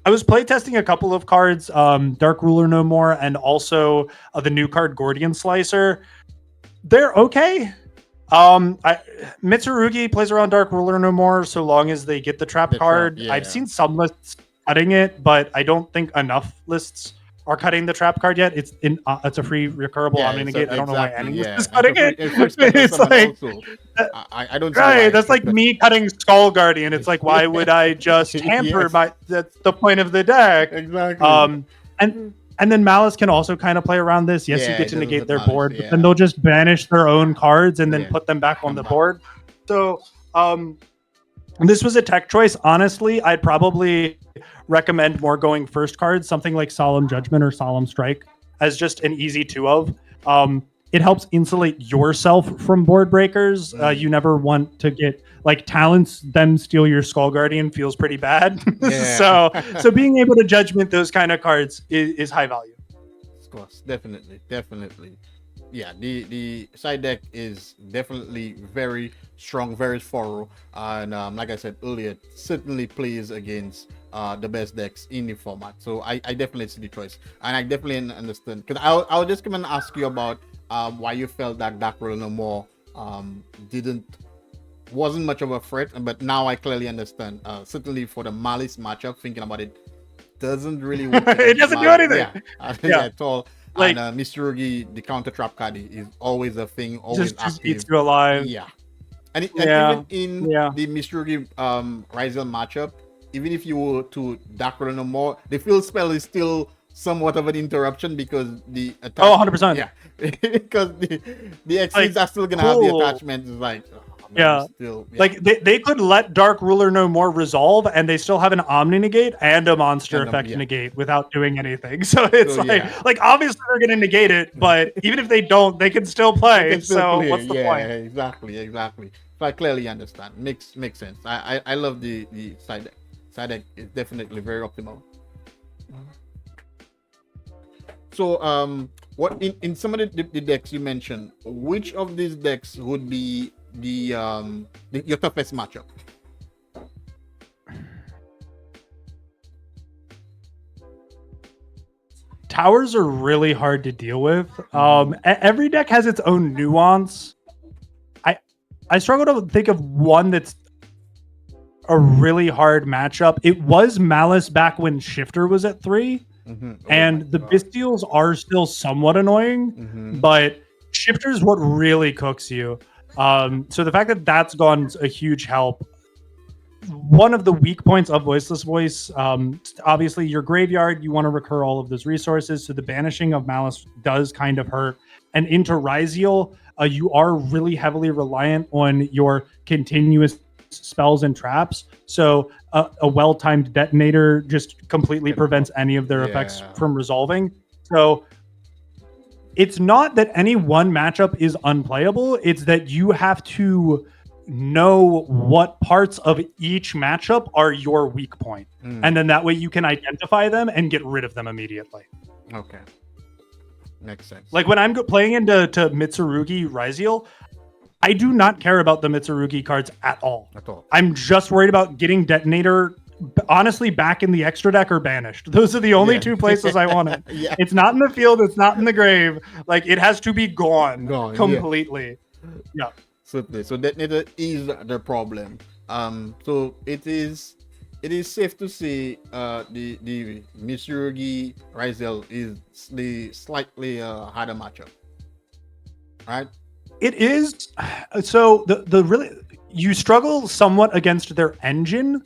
I was playtesting a couple of cards, Dark Ruler No More, and also the new card Gordian Slicer. They're okay. Mitsurugi plays around Dark Ruler No More so long as they get the trap card. I've seen some lists cutting it, but I don't think enough lists are cutting the trap card yet. It's a free recurable Omni Negate. I don't know why any list is cutting it. It's like I don't. Right, that's like me cutting Skull Guardian. It's like, why would I just hamper that's the point of the deck? Exactly. And And then Malice can also kind of play around this. Yes, you Yeah, get it to does negate with their Malice, board, but yeah. then they'll just banish their own cards and then Yeah. put them back on Come the back. board. So this was a tech choice. Honestly, I'd probably recommend more going first cards, something like Solemn Judgment or Solemn Strike, as just an easy 2 of. It helps insulate yourself from board breakers. You never want to get like talents, them steal your Skull Guardian feels pretty bad. Yeah. so being able to judgment those kind of cards is high value. Of course, definitely. Yeah, the side deck is definitely very strong, very thorough, and like I said earlier, it certainly plays against the best decks in the format. So I definitely see the choice, and I definitely understand. Because I'll just come and ask you about why you felt that Dark World No More wasn't much of a threat, but now I clearly understand. Certainly for the Malice matchup, thinking about it, doesn't really work. It doesn't do anything. Yeah, at all. Like, And Mr. Rugi, the counter trap card is always a thing, always just active. eats you alive. Yeah. And even in the Mr. Rugi Ryzel matchup, even if you were to Dark World No More, the field spell is still somewhat of an interruption because the attack. Oh, 100%. Yeah. Because the exceeds are still gonna have the attachment. It's like like they could let Dark Ruler No More resolve and they still have an Omni negate and a monster effect negate without doing anything. So it's like obviously they're gonna negate it, but even if they don't, they can still play. What's the point? Exactly. So I clearly understand. Makes sense. I love the side deck. Side deck is definitely very optimal. So what in some of the decks you mentioned, which of these decks would be your toughest matchup? Towers are really hard to deal with. Every deck has its own nuance. I struggle to think of one that's a really hard matchup. It was Malice back when Shifter was at 3. And the Bestials are still somewhat annoying, but Shifter's what really cooks you. So the fact that that's gone a huge help. One of the weak points of Voiceless Voice, obviously your graveyard, you want to recur all of those resources. So the banishing of Malice does kind of hurt. And into Ryzeal, you are really heavily reliant on your continuous spells and traps. So a well-timed detonator just completely prevents any of their effects from resolving. So it's not that any one matchup is unplayable. It's that you have to know what parts of each matchup are your weak point. And then that way you can identify them and get rid of them immediately. Okay. Makes sense. Like when I'm playing into Mitsurugi Ryzeal, I do not care about the Mitsurugi cards at all. I'm just worried about getting Detonator, honestly, back in the extra deck or banished. Those are the only two places I want it. It's not in the field. It's not in the grave. Like, it has to be gone completely. Yeah. Certainly. So Detonator is the problem. So it is safe to say the Mitsurugi Ryzeal is the slightly harder matchup, right? It is. So the really, you struggle somewhat against their engine,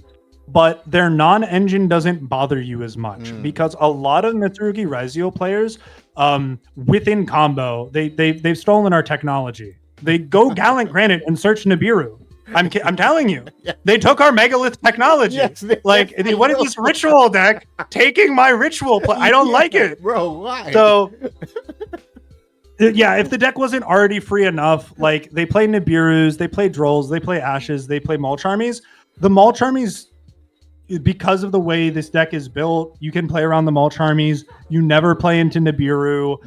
but their non-engine doesn't bother you as much because a lot of Mitsurugi Ryzeal players, within combo, they've stolen our technology. They go Gallant Granite and search Nibiru. I'm telling you, they took our Megalith technology. What is this ritual deck taking my ritual play? I don't like it, bro. Why? So. Yeah, if the deck wasn't already free enough, like they play Nibirus, they play Drolls, they play Ashes, they play Mulch Armies. The Mulch Armies, because of the way this deck is built, you can play around the Mulch Armies. You never play into Nibiru.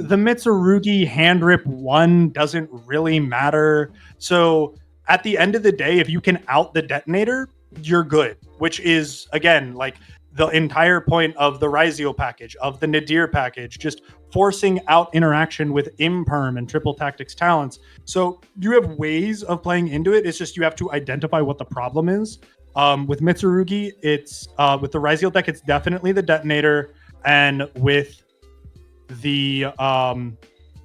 The Mitsurugi hand rip 1 doesn't really matter. So at the end of the day, if you can out the Detonator, you're good, which is, again, like the entire point of the Ryzeal package, of the Nadir package, just forcing out interaction with Imperm and Triple Tactics talents. So you have ways of playing into it. It's just you have to identify what the problem is. With Mitsurugi, it's with the Ryzeal deck, it's definitely the Detonator, and with the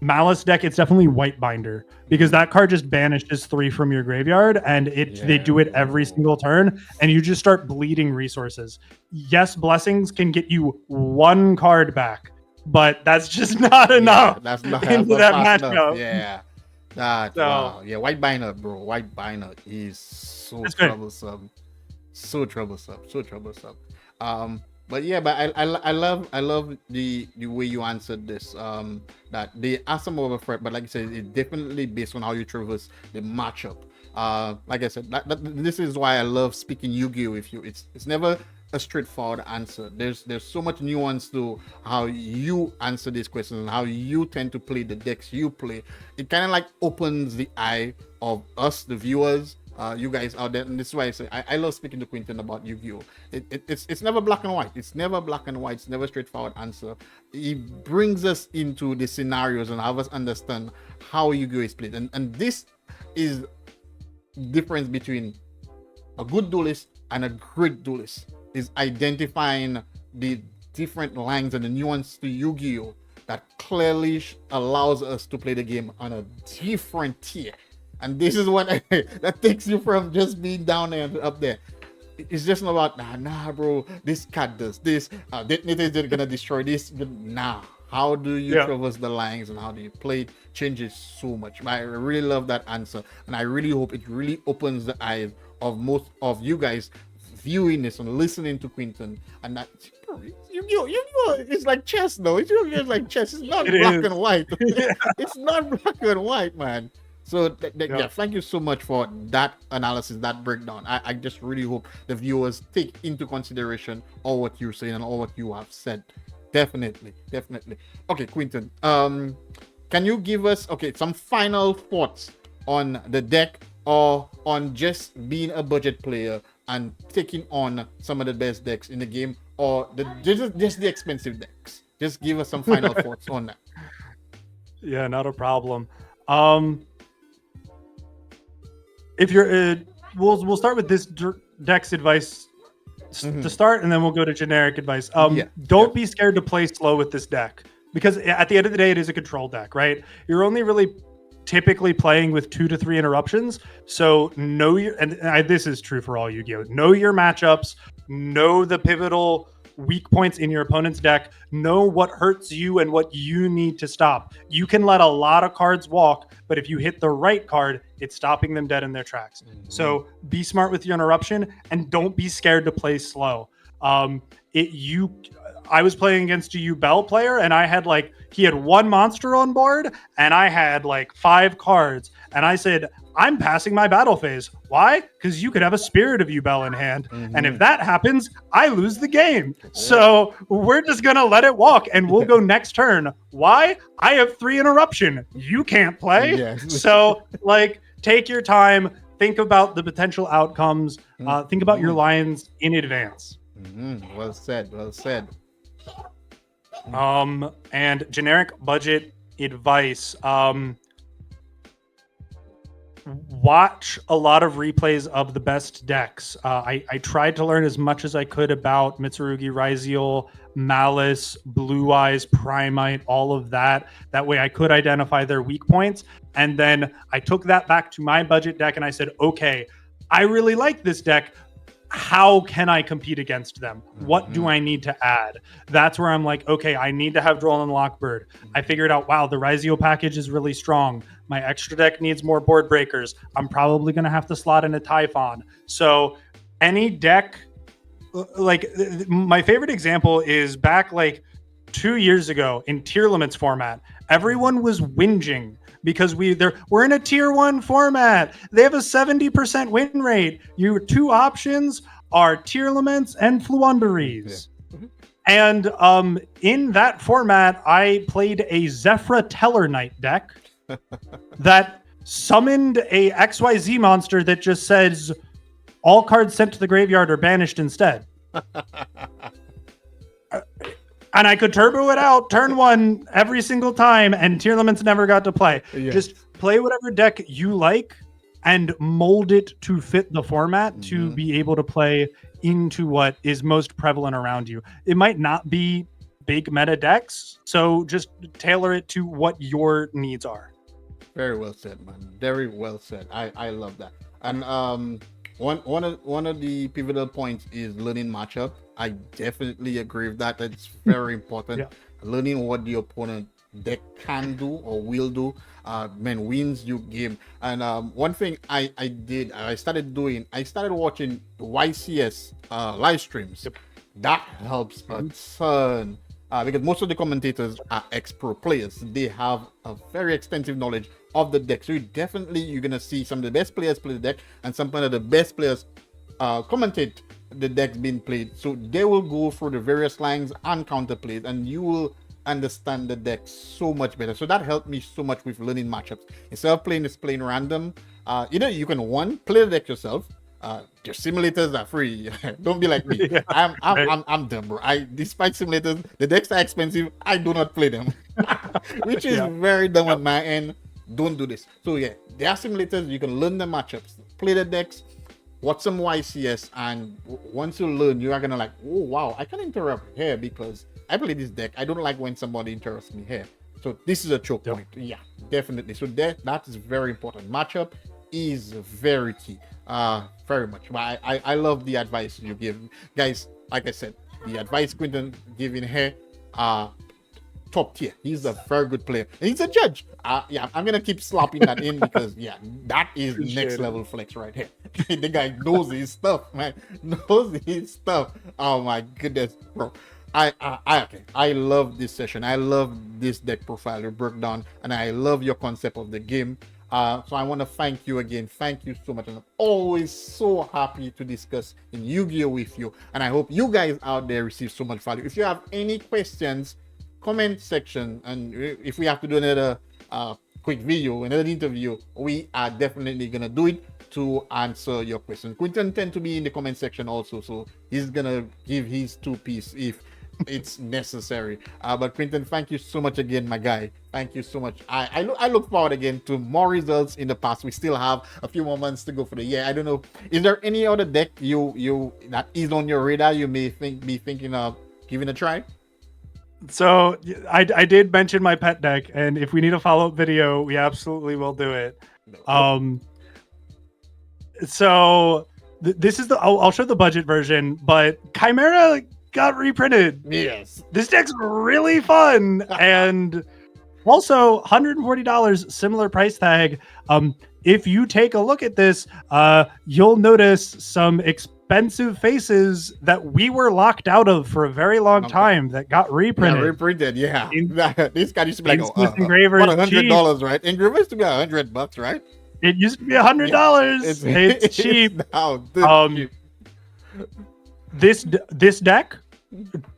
Malice deck, it's definitely White Binder, because that card just banishes 3 from your graveyard, and they do it every single turn, and you just start bleeding resources. Yes, Blessings can get you 1 card back, but that's just not enough that's not into that fast enough. matchup. Yeah. That So wow. Yeah, white binder, bro. White binder is so it's good. troublesome. So troublesome. So troublesome. But yeah, but I love the way you answered this. That they are some of a threat, but like you said, it's definitely based on how you traverse the matchup. Like I said, this is why I love speaking Yu-Gi-Oh with you. It's never a straightforward answer. There's so much nuance to how you answer these questions and how you tend to play the decks you play. It kind of like opens the eye of us, the viewers, you guys out there, and this is why I say I love speaking to Quinton about Yu-Gi-Oh. It's never black and white. It's never black and white. It's never straightforward answer. It brings us into the scenarios and have us understand how Yu-Gi-Oh is played, and this is difference between a good duelist and a great duelist is identifying the different lines and the nuance to Yu-Gi-Oh that clearly allows us to play the game on a different tier. And this is what that takes you from just being down there and up there. It's just not about nah, bro. This cat does this. This is gonna destroy this. Nah. How do you traverse the lines and how do you play it changes so much. I really love that answer, and I really hope it really opens the eyes of most of you guys viewing this and listening to Quinton. And that it's like chess, though. It's like chess. It's not black and white. It's not black and white, man. So yeah, thank you so much for that analysis, that breakdown. I just really hope the viewers take into consideration all what you're saying and all what you have said. Definitely. Okay, Quinton. Can you give us some final thoughts on the deck or on just being a budget player and taking on some of the best decks in the game, or just the expensive decks? Just give us some final thoughts on that. Yeah, not a problem. If you're, we'll start with this deck's advice to start, and then we'll go to generic advice. Don't be scared to play slow with this deck, because at the end of the day, it is a control deck, right? You're only really typically playing with 2 to 3 interruptions. So know your, this is true for all Yu-Gi-Oh! Know your matchups, know the pivotal weak points in your opponent's deck, know what hurts you and what you need to stop. You can let a lot of cards walk, but if you hit the right card, it's stopping them dead in their tracks. So be smart with your interruption and don't be scared to play slow. I was playing against a Yubel player, and I had he had 1 monster on board and I had 5 cards, and I said, I'm passing my battle phase. Why? Because you could have a Spirit of Yubel in hand. And if that happens, I lose the game. So we're just going to let it walk and we'll go next turn. Why? I have 3 interruption. You can't play. Yes. So take your time. Think about the potential outcomes. Think about your lines in advance. Well said. And generic budget advice. Watch a lot of replays of the best decks. I tried to learn as much as I could about Mitsurugi, Raiziel, Malice, Blue Eyes, Primite, all of that. That way I could identify their weak points. And then I took that back to my budget deck and I said, okay, I really like this deck. How can I compete against them? What do I need to add? That's where I'm like, okay, I need to have Droll and Lockbird. I figured out, wow, the Raiziel package is really strong. My extra deck needs more board breakers. I'm probably going to have to slot in a Typhon. So any deck, my favorite example is back 2 years ago in tier limits format. Everyone was whinging because we're in a tier 1 format. They have a 70% win rate. Your 2 options are tier limits and Fluunderies. And in that format, I played a Zephyra Teller Knight deck that summoned a XYZ monster that just says all cards sent to the graveyard are banished instead. And I could turbo it out turn 1 every single time, and tier limits never got to play. Just play whatever deck you like and mold it to fit the format to be able to play into what is most prevalent around you. It might not be big meta decks, so just tailor it to what your needs are. Very well said, man. Very well said. I love that. And one of the pivotal points is learning matchup. I definitely agree with that. It's very important. learning what the opponent deck can do or will do, wins you game. And one thing I started watching YCS live streams. Yep. That helps a ton. Because most of the commentators are ex-pro players. They have a very extensive knowledge of the deck. So you're gonna see some of the best players play the deck, and some of the best players commentate the decks being played. So they will go through the various lines and counterplays, and you will understand the deck so much better. So that helped me so much with learning matchups. Instead of playing random, you can play the deck yourself. Your simulators are free. Don't be like me. Yeah, I'm dumb, bro. Despite simulators, the decks are expensive. I do not play them, which is very dumb on my end. Don't do this. So yeah, there are simulators. You can learn the matchups, play the decks, watch some YCS, and once you learn, you are gonna like, oh wow, I can interrupt here because I play this deck. I don't like when somebody interrupts me here. So this is a choke point. Yeah, definitely. So that is very important. Matchup is very key. Very much. But I love the advice you give, guys. Like I said, the advice Quinton giving here, top tier. He's a very good player. And he's a judge. Yeah, I'm gonna keep slapping that in because that is next level flex right here. The guy knows his stuff, man. Knows his stuff. Oh my goodness, bro. I love this session. I love this deck profile you broke down, and I love your concept of the game. So I want to thank you again. Thank you so much. And I'm always so happy to discuss in Yu-Gi-Oh with you. And I hope you guys out there receive so much value. If you have any questions, comment section. And if we have to do another quick video, another interview, we are definitely going to do it to answer your questions. Quinton tend to be in the comment section also. So he's going to give his 2 piece if it's necessary. But Quinton, thank you so much again, my guy. Thank you so much. I look forward again to more results in the past. We still have a few more months to go for the year. I don't know, is there any other deck you that is on your radar you may be thinking of giving a try? So I did mention my pet deck, and if we need a follow-up video, we absolutely will do it. So this is I'll show the budget version, but Chimera got reprinted. Yes, this deck's really fun. And also $140, similar price tag. If you take a look at this, you'll notice some expensive faces that we were locked out of for a very long time that got reprinted. Yeah, reprinted, yeah. This guy used to be like, engravers, what, $100, right? Engravers used to be $100, right? It used to be $100. It's cheap. Cheap. This deck,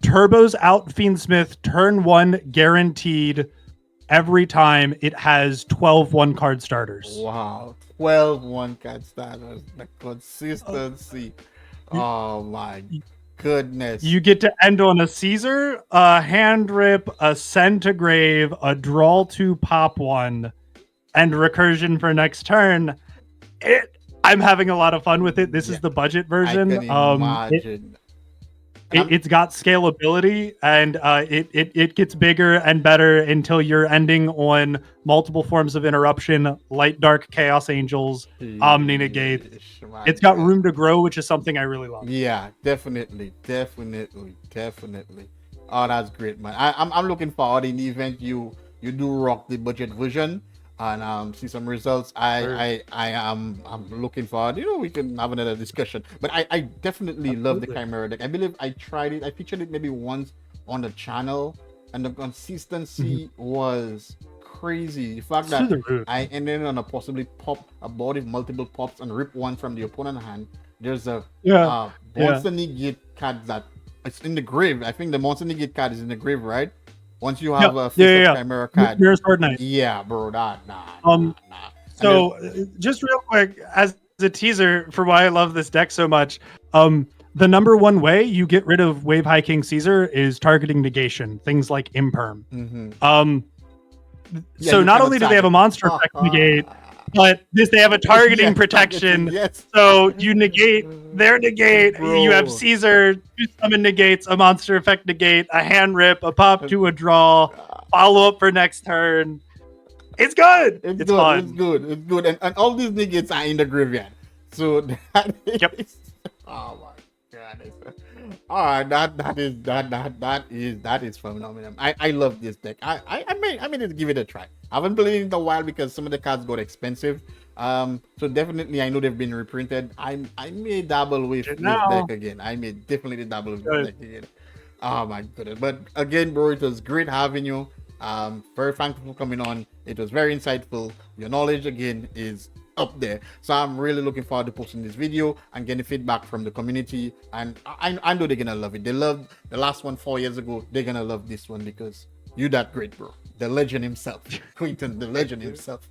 turbos out Fiendsmith, turn 1 guaranteed every time. It has 12 1-card starters. Wow, 12 1-card starters. The consistency. Oh my goodness. You get to end on a Caesar, a hand rip, a centigrave, a draw 2 pop 1, and recursion for next turn. I'm having a lot of fun with it. This is the budget version. I can imagine. It's got scalability, and it gets bigger and better until you're ending on multiple forms of interruption, light, dark, chaos angels, omni negate. It's got room to grow, which is something I really love. Yeah, definitely. Oh, that's great, man. I'm looking forward in the event you do rock the budget version and see some results. I'm looking forward. We can have another discussion. But I definitely love the Chimera deck. I believe I tried it. I featured it maybe once on the channel, and the consistency was crazy. The fact that I ended on a possibly pop a board with multiple pops and rip one from the opponent hand. There's a monster negate card that it's in the grave. I think the monster negate card is in the grave, right? Once you have a Chimera card. Yeah, bro. Nah. So just real quick, as a teaser for why I love this deck so much, the number one way you get rid of Wave High King Caesar is targeting negation, things like Imperm. So not only do they have a monster effect negate, but they have a targeting protection. Yes. So you negate their negate. Bro. You have Caesar, 2 summon negates, a monster effect negate, a hand rip, a pop to a draw, follow up for next turn. It's good. It's fun. It's good. And all these negates are in the graveyard. So that is... Oh my god. That is phenomenal. I love this deck. I may give it a try. I haven't played it in a while because some of the cards got expensive. So definitely I know they've been reprinted. I may dabble with this deck again. I may definitely dabble with this deck again. Oh my goodness. But again, bro, it was great having you. Very thankful for coming on. It was very insightful. Your knowledge again is up there. So I'm really looking forward to posting this video and getting feedback from the community. And I know they're gonna love it. They loved the last one 4 years ago. They're gonna love this one because you that great, bro. The legend himself. Quentin, the legend himself.